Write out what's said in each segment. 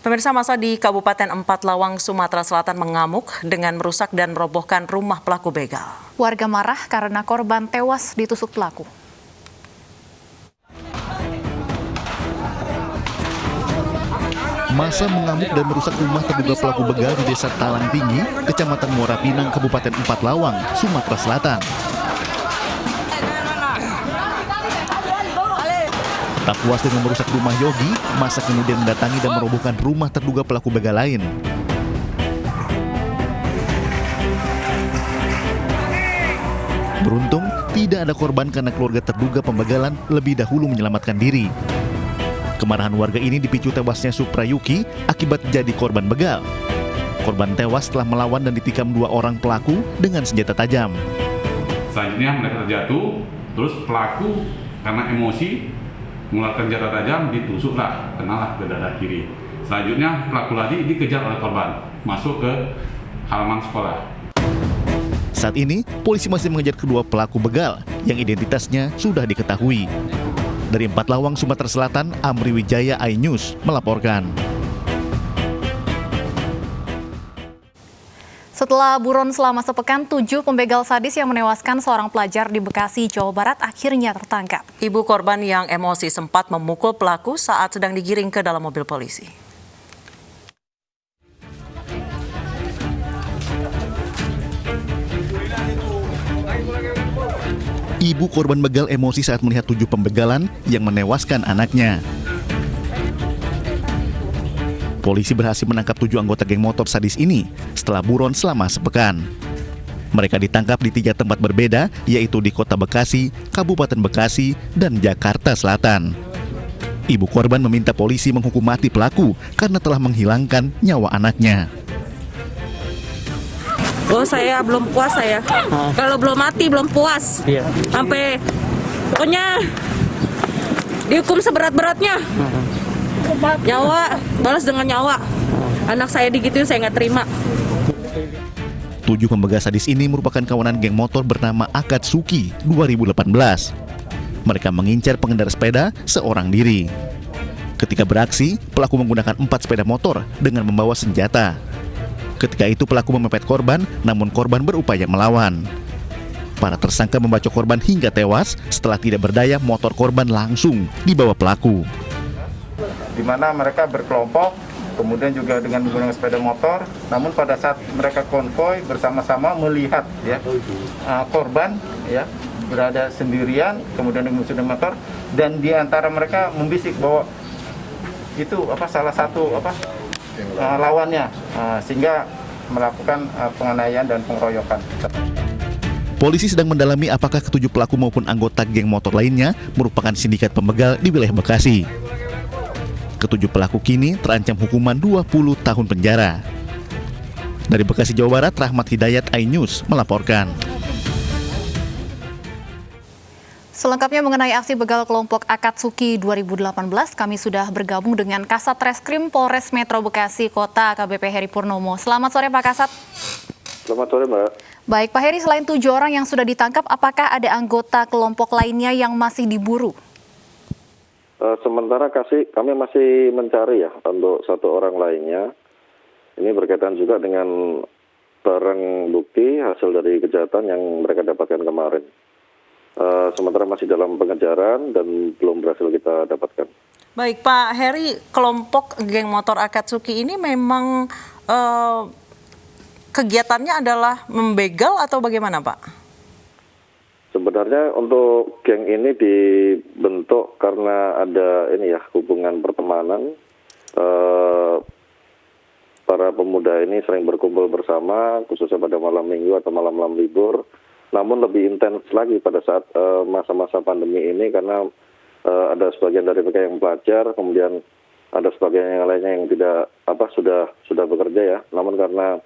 Pemirsa, masa di Kabupaten Empat Lawang, Sumatera Selatan mengamuk dengan merusak dan merobohkan rumah pelaku begal. Warga marah karena korban tewas ditusuk pelaku. Masa mengamuk dan merusak rumah terduga pelaku begal di Desa Talang Tinggi, Kecamatan Muara Pinang, Kabupaten Empat Lawang, Sumatera Selatan. Tak puas dengan merusak rumah Yogi, masa kemudian mendatangi dan merobohkan rumah terduga pelaku begal lain. Beruntung, tidak ada korban karena keluarga terduga pembegalan lebih dahulu menyelamatkan diri. Kemarahan warga ini dipicu tewasnya Suprayuki akibat jadi korban begal. Korban tewas setelah melawan dan ditikam 2 orang pelaku dengan senjata tajam. Selanjutnya mereka terjatuh, terus pelaku karena emosi mengeluarkan senjata tajam, ditusuklah, kenalah ke dada kiri. Selanjutnya pelaku lagi dikejar oleh korban, masuk ke halaman sekolah. Saat ini, polisi masih mengejar kedua pelaku begal yang identitasnya sudah diketahui. Dari Empat Lawang, Sumatera Selatan, Amri Wijaya, iNews melaporkan. Setelah buron selama sepekan, 7 pembegal sadis yang menewaskan seorang pelajar di Bekasi, Jawa Barat akhirnya tertangkap. Ibu korban yang emosi sempat memukul pelaku saat sedang digiring ke dalam mobil polisi. Ibu korban begal emosi saat melihat 7 pembegalan yang menewaskan anaknya. Polisi berhasil menangkap 7 anggota geng motor sadis ini setelah buron selama sepekan. Mereka ditangkap di 3 tempat berbeda, yaitu di Kota Bekasi, Kabupaten Bekasi, dan Jakarta Selatan. Ibu korban meminta polisi menghukum mati pelaku karena telah menghilangkan nyawa anaknya. Oh, saya belum puas saya. Kalau belum mati belum puas. Sampai pokoknya dihukum seberat-beratnya. Nyawa, balas dengan nyawa. Anak saya digituin, saya nggak terima. 7 pembegal sadis ini merupakan kawanan geng motor bernama Akatsuki 2018. Mereka mengincar pengendara sepeda seorang diri. Ketika beraksi, pelaku menggunakan 4 sepeda motor dengan membawa senjata. Ketika itu pelaku memepet korban, namun korban berupaya melawan. Para tersangka membacok korban hingga tewas. Setelah tidak berdaya, motor korban langsung dibawa pelaku. Di mana mereka berkelompok, kemudian juga dengan menggunakan sepeda motor. Namun pada saat mereka konvoy bersama-sama melihat korban berada sendirian, kemudian dengan sepeda motor, dan di antara mereka membisik bahwa itu salah satu lawannya, sehingga melakukan penganiayaan dan pengeroyokan. Polisi sedang mendalami apakah ke-7 pelaku maupun anggota geng motor lainnya merupakan sindikat pembegal di wilayah Bekasi. Ke-7 pelaku kini terancam hukuman 20 tahun penjara. Dari Bekasi, Jawa Barat, Rahmat Hidayat, iNews melaporkan. Selengkapnya mengenai aksi begal kelompok Akatsuki 2018, kami sudah bergabung dengan Kasat Reskrim Polres Metro Bekasi Kota AKBP Heri Purnomo. Selamat sore Pak Kasat. Selamat sore Mbak. Baik Pak Heri, selain 7 orang yang sudah ditangkap, apakah ada anggota kelompok lainnya yang masih diburu? Sementara kami masih mencari ya untuk 1 orang lainnya. Ini berkaitan juga dengan barang bukti hasil dari kejahatan yang mereka dapatkan kemarin. Sementara masih dalam pengejaran dan belum berhasil kita dapatkan. Baik Pak Heri, kelompok geng motor Akatsuki ini memang kegiatannya adalah membegal atau bagaimana Pak? Sebenarnya untuk geng ini dibentuk karena ada hubungan pertemanan. Para pemuda ini sering berkumpul bersama, khususnya pada malam minggu atau malam-malam libur. Namun lebih intens lagi pada saat masa-masa pandemi ini karena ada sebagian dari mereka yang pelajar, kemudian ada sebagian yang lainnya yang tidak sudah bekerja ya. Namun karena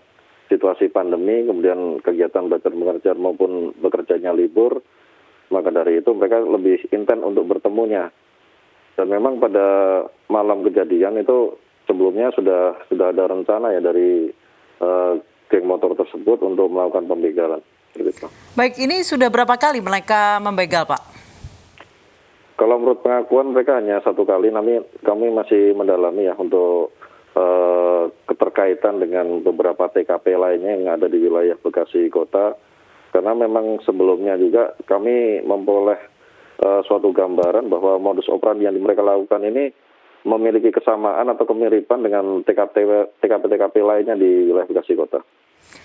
situasi pandemi, kemudian kegiatan belajar mengajar maupun bekerjanya libur, maka dari itu mereka lebih intens untuk bertemunya. Dan memang pada malam kejadian itu sebelumnya sudah ada rencana ya dari geng motor tersebut untuk melakukan pembegalan. Gitu. Baik, ini sudah berapa kali mereka membegal Pak? Kalau menurut pengakuan mereka hanya 1 kali, kami masih mendalami ya untuk keterkaitan dengan beberapa TKP lainnya yang ada di wilayah Bekasi Kota. Karena memang sebelumnya juga kami memperoleh suatu gambaran bahwa modus operandi yang mereka lakukan ini memiliki kesamaan atau kemiripan dengan TKP lainnya di wilayah Bekasi Kota.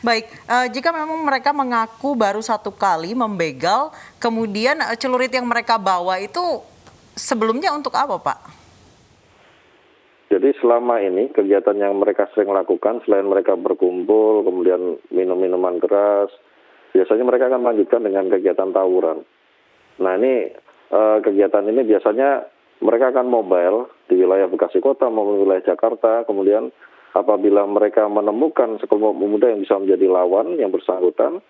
Baik, jika memang mereka mengaku baru satu kali membegal, kemudian celurit yang mereka bawa itu sebelumnya untuk apa, Pak? Jadi selama ini kegiatan yang mereka sering lakukan, selain mereka berkumpul, kemudian minum-minuman keras, biasanya mereka akan melanjutkan dengan kegiatan tawuran. Nah ini kegiatan ini biasanya mereka akan mobile di wilayah Bekasi Kota maupun wilayah Jakarta, kemudian apabila mereka menemukan sekelompok pemuda yang bisa menjadi lawan yang bersangkutan,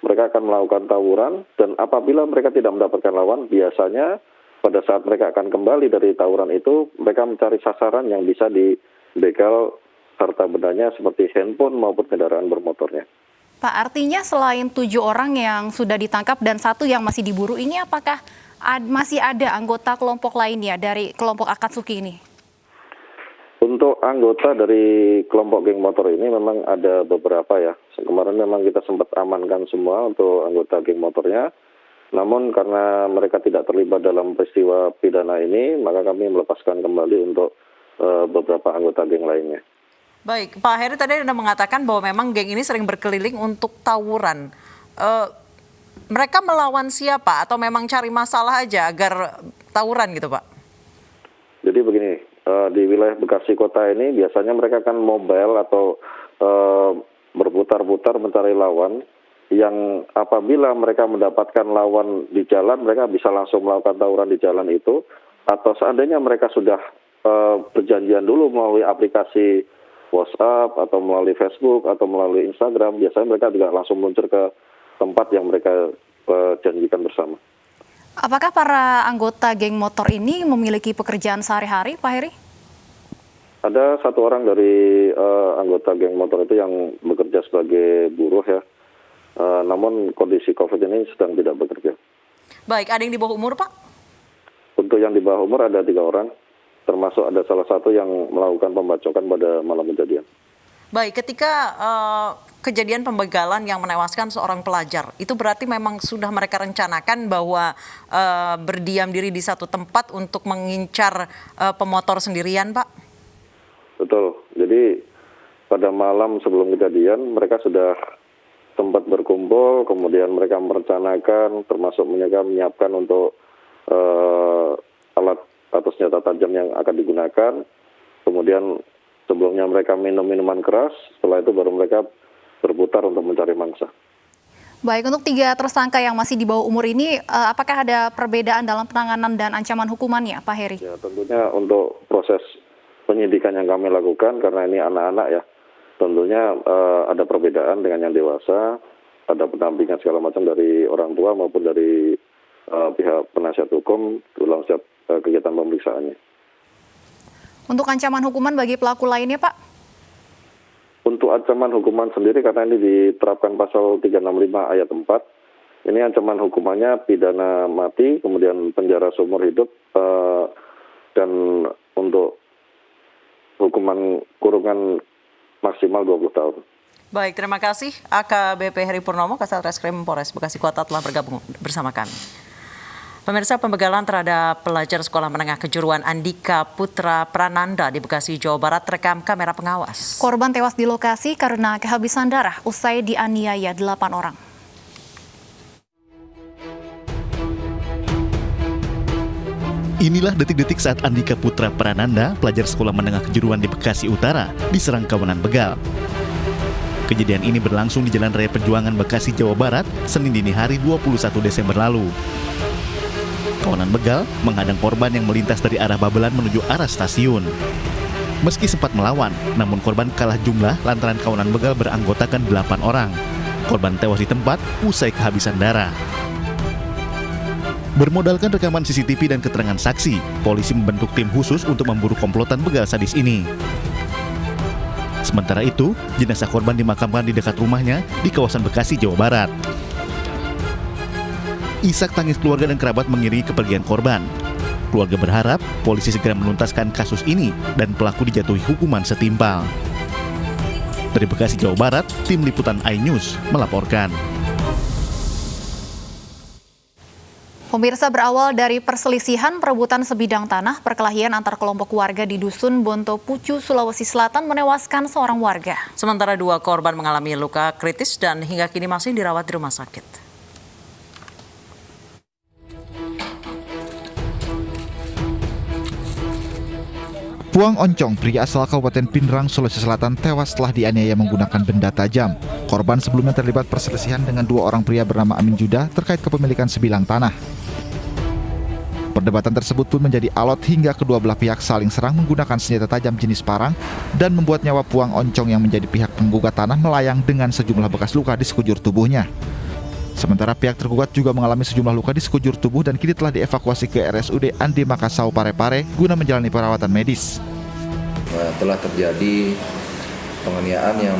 mereka akan melakukan tawuran, dan apabila mereka tidak mendapatkan lawan, biasanya pada saat mereka akan kembali dari tawuran itu, mereka mencari sasaran yang bisa dibegal harta bendanya seperti handphone maupun kendaraan bermotornya. Pak, artinya selain 7 orang yang sudah ditangkap dan 1 yang masih diburu ini, apakah masih ada anggota kelompok lainnya dari kelompok Akatsuki ini? Untuk anggota dari kelompok geng motor ini memang ada beberapa ya. Kemarin memang kita sempat amankan semua untuk anggota geng motornya. Namun karena mereka tidak terlibat dalam peristiwa pidana ini, maka kami melepaskan kembali untuk beberapa anggota geng lainnya. Baik, Pak Heri tadi Anda mengatakan bahwa memang geng ini sering berkeliling untuk tawuran. Mereka melawan siapa atau memang cari masalah aja agar tawuran gitu, Pak? Jadi begini, di wilayah Bekasi Kota ini biasanya mereka kan mobile atau berputar-putar mencari lawan yang apabila mereka mendapatkan lawan di jalan, mereka bisa langsung melakukan tawuran di jalan itu, atau seandainya mereka sudah perjanjian dulu melalui aplikasi WhatsApp atau melalui Facebook atau melalui Instagram, biasanya mereka juga langsung meluncur ke tempat yang mereka janjikan bersama. Apakah para anggota geng motor ini memiliki pekerjaan sehari-hari, Pak Heri? Ada 1 orang dari anggota geng motor itu yang bekerja sebagai buruh ya. Namun kondisi COVID ini sedang tidak bekerja. Baik, ada yang di bawah umur, Pak? Untuk yang di bawah umur ada 3 orang, termasuk ada salah satu yang melakukan pembacokan pada malam kejadian. Baik, ketika kejadian pembegalan yang menewaskan seorang pelajar, itu berarti memang sudah mereka rencanakan bahwa berdiam diri di satu tempat untuk mengincar pemotor sendirian, Pak? Betul, jadi pada malam sebelum kejadian mereka sudah sempat berkumpul, kemudian mereka merencanakan termasuk menyiapkan untuk alat atau senjata tajam yang akan digunakan. Kemudian sebelumnya mereka minum minuman keras, setelah itu baru mereka berputar untuk mencari mangsa. Baik, untuk 3 tersangka yang masih di bawah umur ini, apakah ada perbedaan dalam penanganan dan ancaman hukumannya, Pak Heri? Ya, tentunya untuk proses penyidikan yang kami lakukan, karena ini anak-anak ya, tentunya ada perbedaan dengan yang dewasa, ada pendampingan segala macam dari orang tua maupun dari pihak penasihat hukum dalam setiap kegiatan pemeriksaannya. Untuk ancaman hukuman bagi pelaku lainnya, Pak? Untuk ancaman hukuman sendiri, karena ini diterapkan pasal 365 ayat 4, ini ancaman hukumannya pidana mati, kemudian penjara seumur hidup, dan untuk hukuman kurungan maksimal 20 tahun. Baik, terima kasih AKBP Heri Purnomo, Kasat Reskrim Polres Bekasi Kota telah bergabung bersama kami. Pemirsa, pembegalan terhadap pelajar sekolah menengah kejuruan Andika Putra Prananda di Bekasi, Jawa Barat terekam kamera pengawas. Korban tewas di lokasi karena kehabisan darah usai dianiaya 8 orang. Inilah detik-detik saat Andika Putra Prananda, pelajar sekolah menengah kejuruan di Bekasi Utara, diserang kawanan begal. Kejadian ini berlangsung di Jalan Raya Perjuangan Bekasi, Jawa Barat, Senin dini hari 21 Desember lalu. Kawanan begal menghadang korban yang melintas dari arah Babelan menuju arah stasiun. Meski sempat melawan, namun korban kalah jumlah lantaran kawanan begal beranggotakan 8 orang. Korban tewas di tempat usai kehabisan darah. Bermodalkan rekaman CCTV dan keterangan saksi, polisi membentuk tim khusus untuk memburu komplotan begal sadis ini. Sementara itu, jenazah korban dimakamkan di dekat rumahnya di kawasan Bekasi, Jawa Barat. Isak tangis keluarga dan kerabat mengiringi kepergian korban. Keluarga berharap polisi segera menuntaskan kasus ini dan pelaku dijatuhi hukuman setimpal. Dari Bekasi, Jawa Barat, Tim Liputan iNews melaporkan. Pemirsa, berawal dari perselisihan perebutan sebidang tanah, perkelahian antar kelompok warga di Dusun Bonto Pucu, Sulawesi Selatan menewaskan seorang warga. Sementara 2 korban mengalami luka kritis dan hingga kini masih dirawat di rumah sakit. Puang Oncong, pria asal Kabupaten Pindrang, Sulawesi Selatan, tewas setelah dianiaya menggunakan benda tajam. Korban sebelumnya terlibat perselisihan dengan 2 orang pria bernama Amin Juda terkait kepemilikan sebilang tanah. Perdebatan tersebut pun menjadi alot hingga kedua belah pihak saling serang menggunakan senjata tajam jenis parang dan membuat nyawa Puang Oncong yang menjadi pihak penggugat tanah melayang dengan sejumlah bekas luka di sekujur tubuhnya. Sementara pihak tergugat juga mengalami sejumlah luka di sekujur tubuh dan kini telah dievakuasi ke RSUD Andi Makassau Parepare guna menjalani perawatan medis. Telah terjadi penganiayaan yang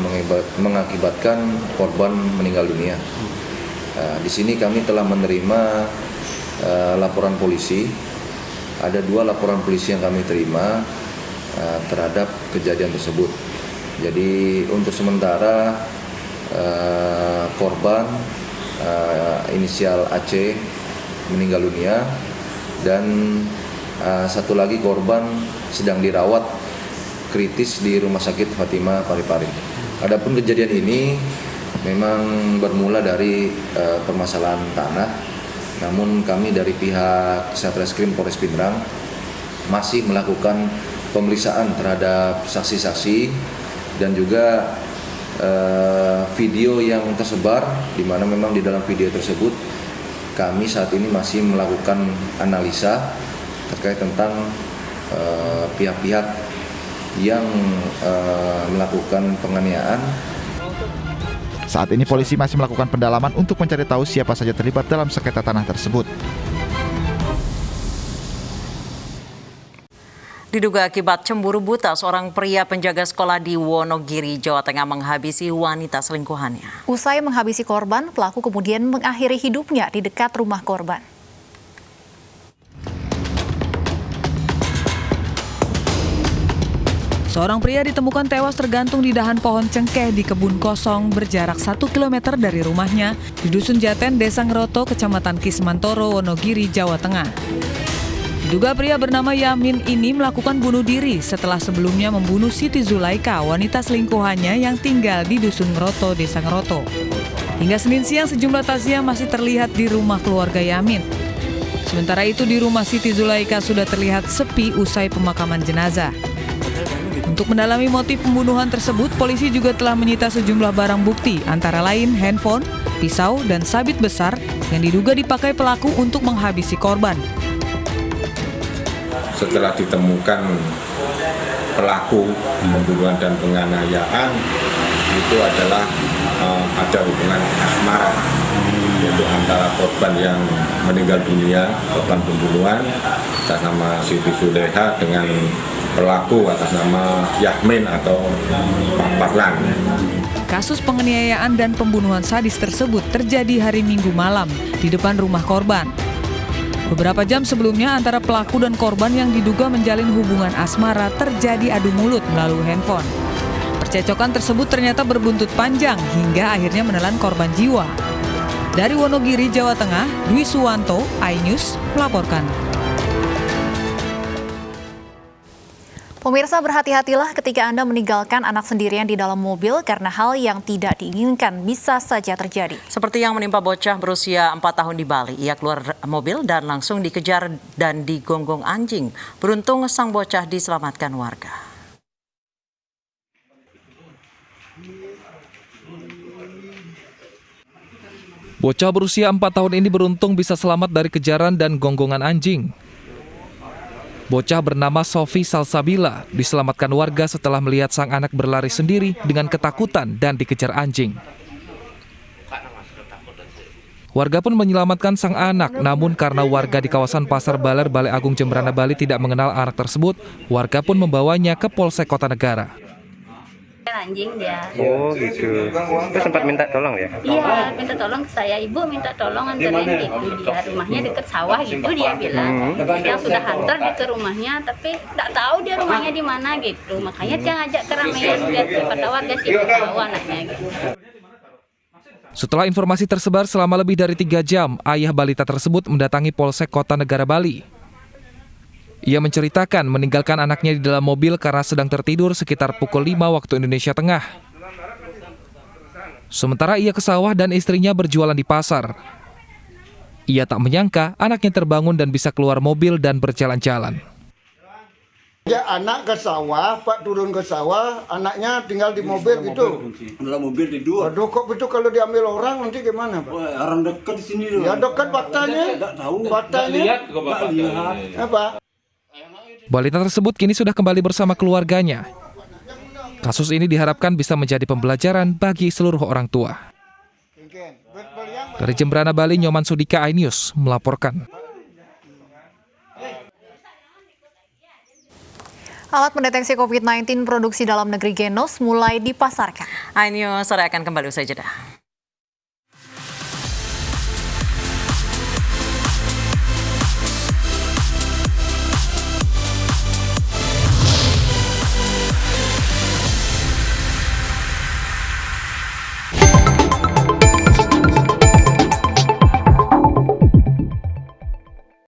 mengakibatkan korban meninggal dunia. Di sini kami telah menerima laporan polisi. Ada 2 laporan polisi yang kami terima terhadap kejadian tersebut. Jadi untuk sementara korban inisial AC meninggal dunia dan satu lagi korban sedang dirawat kritis di Rumah Sakit Fatima Parepare. Adapun kejadian ini memang bermula dari permasalahan tanah. Namun kami dari pihak Satreskrim Polres Pindrang masih melakukan pemeriksaan terhadap saksi-saksi dan juga video yang tersebar, di mana memang di dalam video tersebut kami saat ini masih melakukan analisa terkait tentang pihak-pihak yang melakukan penganiayaan. Saat ini polisi masih melakukan pendalaman untuk mencari tahu siapa saja terlibat dalam sengketa tanah tersebut. Diduga akibat cemburu buta, seorang pria penjaga sekolah di Wonogiri, Jawa Tengah menghabisi wanita selingkuhannya. Usai menghabisi korban, pelaku kemudian mengakhiri hidupnya di dekat rumah korban. Seorang pria ditemukan tewas tergantung di dahan pohon cengkeh di kebun kosong berjarak 1 km dari rumahnya di Dusun Jaten, Desa Ngeroto, Kecamatan Kismantoro, Wonogiri, Jawa Tengah. Diduga pria bernama Yamin ini melakukan bunuh diri setelah sebelumnya membunuh Siti Zulaika, wanita selingkuhannya yang tinggal di Dusun Ngeroto, Desa Ngeroto. Hingga Senin siang sejumlah takziah masih terlihat di rumah keluarga Yamin. Sementara itu di rumah Siti Zulaika sudah terlihat sepi usai pemakaman jenazah. Untuk mendalami motif pembunuhan tersebut, polisi juga telah menyita sejumlah barang bukti, antara lain handphone, pisau, dan sabit besar yang diduga dipakai pelaku untuk menghabisi korban. Setelah ditemukan pelaku pembunuhan dan penganiayaan, itu adalah ada hubungan asmara, yaitu antara korban yang meninggal dunia, korban pembunuhan atas nama Siti Zuleha dengan pelaku atas nama Yahmin atau Pak Parlan. Kasus penganiayaan dan pembunuhan sadis tersebut terjadi hari Minggu malam di depan rumah korban. Beberapa jam sebelumnya antara pelaku dan korban yang diduga menjalin hubungan asmara terjadi adu mulut melalui handphone. Percecokan tersebut ternyata berbuntut panjang hingga akhirnya menelan korban jiwa. Dari Wonogiri, Jawa Tengah, Dwi Suwanto, iNews melaporkan. Pemirsa, berhati-hatilah ketika Anda meninggalkan anak sendirian di dalam mobil karena hal yang tidak diinginkan bisa saja terjadi. Seperti yang menimpa bocah berusia 4 tahun di Bali. Ia keluar mobil dan langsung dikejar dan digonggong anjing. Beruntung sang bocah diselamatkan warga. Bocah berusia 4 tahun ini beruntung bisa selamat dari kejaran dan gonggongan anjing. Bocah bernama Sofi Salsabila diselamatkan warga setelah melihat sang anak berlari sendiri dengan ketakutan dan dikejar anjing. Warga pun menyelamatkan sang anak, namun karena warga di kawasan Pasar Baler, Balai Agung Jembrana, Bali tidak mengenal anak tersebut, warga pun membawanya ke Polsek Kota Negara. Anjing dia. Oh gitu. Terus sempat minta tolong ya? Iya, minta tolong ke saya, ibu minta tolong anterin gitu. Dia rumahnya deket sawah gitu dia bilang. Yang sudah hantar dia ke rumahnya, tapi nggak tahu dia rumahnya di mana gitu. Makanya dia ngajak keramaian biar pada warga sih tahu anaknya gitu. Setelah informasi tersebar selama lebih dari 3 jam, ayah balita tersebut mendatangi Polsek Kota Negara Bali. Ia menceritakan meninggalkan anaknya di dalam mobil karena sedang tertidur sekitar pukul 5 waktu Indonesia Tengah. Sementara ia ke sawah dan istrinya berjualan di pasar. Ia tak menyangka anaknya terbangun dan bisa keluar mobil dan berjalan-jalan. Ya, anak ke sawah, Pak turun ke sawah, anaknya tinggal di mobil gitu. Dalam mobil tidur. Aduh, kok betul kalau diambil orang nanti gimana, Pak? Orang dekat di sini loh. Ya dekat faktanya. Enggak tahu. Faktanya. Enggak lihat. Apa? Balita tersebut kini sudah kembali bersama keluarganya. Kasus ini diharapkan bisa menjadi pembelajaran bagi seluruh orang tua. Dari Jembrana, Bali, Nyoman Sudika, iNews melaporkan. Alat mendeteksi COVID-19 produksi dalam negeri Genos mulai dipasarkan. iNews sore akan kembali usai jeda.